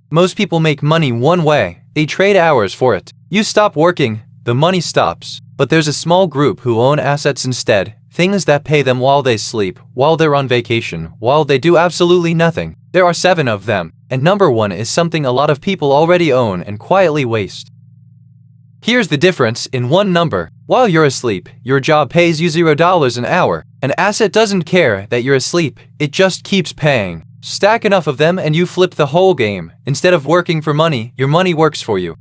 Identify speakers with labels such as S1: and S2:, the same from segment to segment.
S1: Most people make money one way, they trade hours for it. You stop working, the money stops. But there's a small group who own assets instead, things that pay them while they sleep, while they're on vacation, while they do absolutely nothing. There are 7 of them, and number 1 is something a lot of people already own and quietly waste. Here's the difference in one number. While you're asleep, your job pays you $0 an hour. An asset doesn't care that you're asleep, it just keeps paying. Stack enough of them and you flip the whole game. Instead of working for money, your money works for you.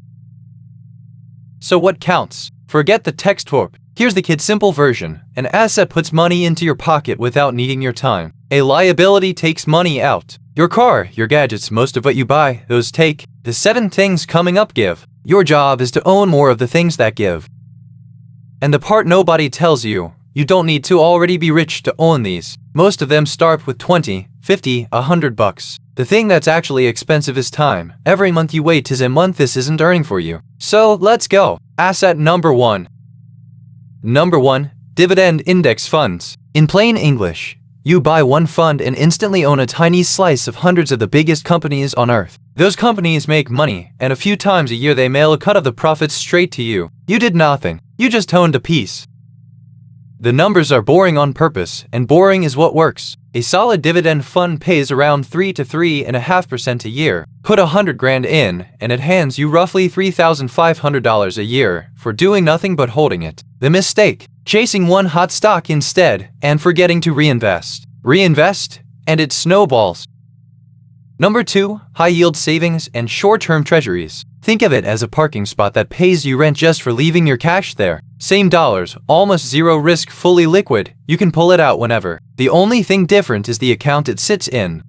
S1: So what counts? Forget the textbook. Here's the kid simple version. An asset puts money into your pocket without needing your time. A liability takes money out. Your car, your gadgets, most of what you buy, those take. The 7 things coming up give. Your job is to own more of the things that give. And the part nobody tells you, you don't need to already be rich to own these. Most of them start with 20, 50, $100. The thing that's actually expensive is time. Every month you wait is a month this isn't earning for you. So let's go. Asset number 1. Number 1, dividend index funds. In plain English, you buy one fund and instantly own a tiny slice of hundreds of the biggest companies on earth. Those companies make money, and a few times a year they mail a cut of the profits straight to you. You did nothing. You just owned a piece. The numbers are boring on purpose, and boring is what works. A solid dividend fund pays around 3 to 3.5% a year. Put $100,000 in, and it hands you roughly $3,500 a year for doing nothing but holding it. The mistake: chasing one hot stock instead, and forgetting to reinvest. Reinvest, and it snowballs. Number 2, high-yield savings and short-term treasuries. Think of it as a parking spot that pays you rent just for leaving your cash there. Same dollars, almost zero risk, fully liquid. You can pull it out whenever. The only thing different is the account it sits in.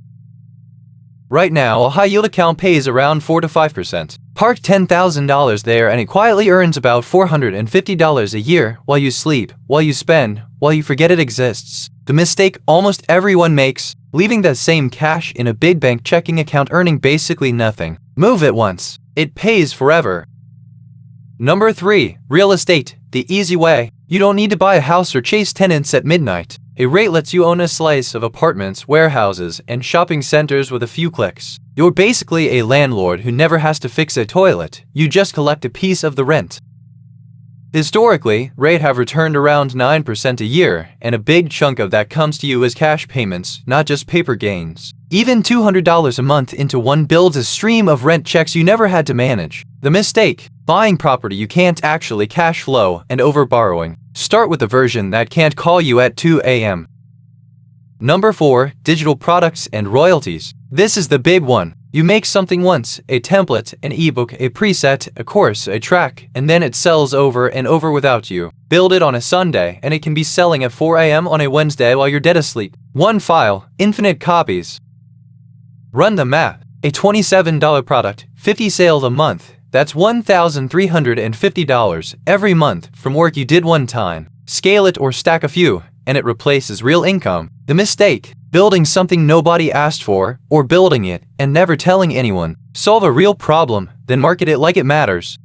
S1: Right now, a high-yield account pays around 4 to 5%. Park $10,000 there and it quietly earns about $450 a year while you sleep, while you spend, while you forget it exists. The mistake almost everyone makes: leaving that same cash in a big bank checking account earning basically nothing. Move it once. It pays forever. Number 3, real estate. The easy way. You don't need to buy a house or chase tenants at midnight. A rate lets you own a slice of apartments, warehouses, and shopping centers with a few clicks. You're basically a landlord who never has to fix a toilet. You just collect a piece of the rent. Historically, rates have returned around 9% a year, and a big chunk of that comes to you as cash payments, not just paper gains. Even $200 a month into one builds a stream of rent checks you never had to manage. The mistake: buying property you can't actually cash flow and over-borrowing. Start with the version that can't call you at 2 a.m. Number 4, digital products and royalties. This is the big one. You make something once, a template, an ebook, a preset, a course, a track, and then it sells over and over without you. Build it on a Sunday, and it can be selling at 4 a.m. on a Wednesday while you're dead asleep. One file, infinite copies. Run the math. A $27 product, 50 sales a month. That's $1,350 every month from work you did one time. Scale it or stack a few, and it replaces real income. The mistake: building something nobody asked for, or building it and never telling anyone. Solve a real problem, then market it like it matters.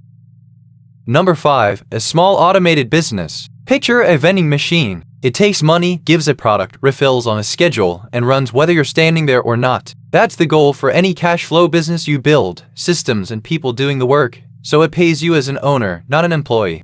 S1: Number 5, a small automated business. Picture a vending machine. It takes money, gives a product, refills on a schedule, and runs whether you're standing there or not. That's the goal for any cash flow business you build: systems and people doing the work, so it pays you as an owner, not an employee.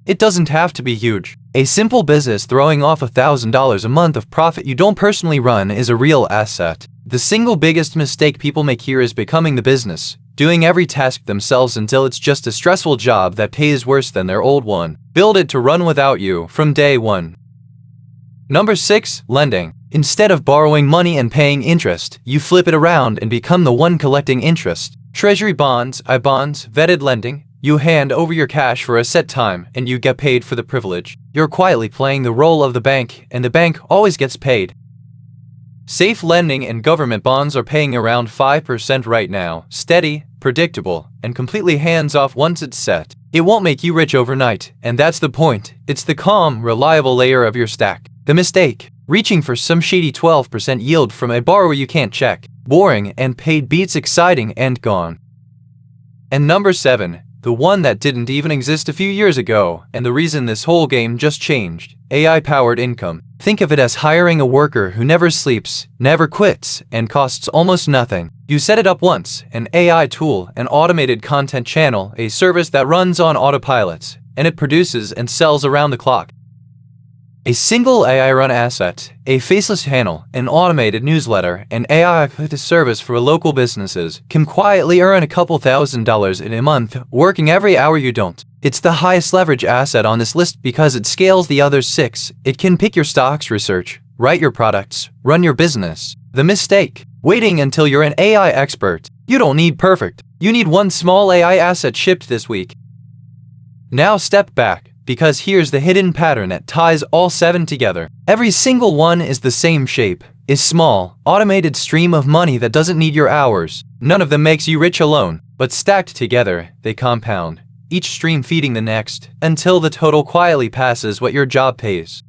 S1: It doesn't have to be huge. A simple business throwing off $1,000 a month of profit you don't personally run is a real asset. The single biggest mistake people make here is becoming the business, doing every task themselves until it's just a stressful job that pays worse than their old one. Build it to run without you from day one. Number 6, lending. Instead of borrowing money and paying interest, you flip it around and become the one collecting interest. Treasury bonds, I-bonds, vetted lending. You hand over your cash for a set time and you get paid for the privilege. You're quietly playing the role of the bank, and the bank always gets paid. Safe lending and government bonds are paying around 5% right now. Steady, predictable, and completely hands-off once it's set. It won't make you rich overnight, and that's the point. It's the calm, reliable layer of your stack. The mistake: reaching for some shady 12% yield from a borrower you can't check. Boring and paid beats exciting and gone. And number 7, the one that didn't even exist a few years ago, and the reason this whole game just changed. AI-powered income. Think of it as hiring a worker who never sleeps, never quits, and costs almost nothing. You set it up once, an AI tool, an automated content channel, a service that runs on autopilot, and it produces and sells around the clock. A single AI-run asset, a faceless channel, an automated newsletter, an AI service for local businesses can quietly earn a couple $1,000s in a month, working every hour you don't. It's the highest leverage asset on this list because it scales the other 6. It can pick your stocks, research, write your products, run your business. The mistake: waiting until you're an AI expert. You don't need perfect. You need one small AI asset shipped this week. Now step back, because here's the hidden pattern that ties all 7 together. Every single one is the same shape, a small, automated stream of money that doesn't need your hours. None of them makes you rich alone, but stacked together, they compound, each stream feeding the next, until the total quietly passes what your job pays.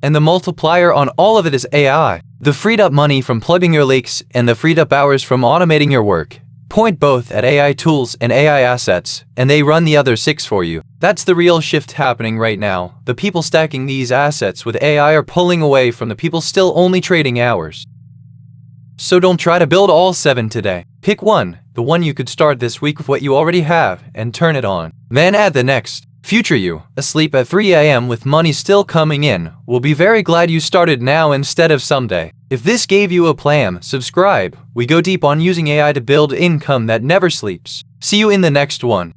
S1: And the multiplier on all of it is AI. The freed up money from plugging your leaks and the freed up hours from automating your work. Point both at AI tools and AI assets, and they run the other 6 for you. That's the real shift happening right now. The people stacking these assets with AI are pulling away from the people still only trading hours. So don't try to build all 7 today. Pick one, the one you could start this week with what you already have, and turn it on. Then add the next. Future you, asleep at 3 a.m. with money still coming in, will be very glad you started now instead of someday. If this gave you a plan, subscribe. We go deep on using AI to build income that never sleeps. See you in the next one.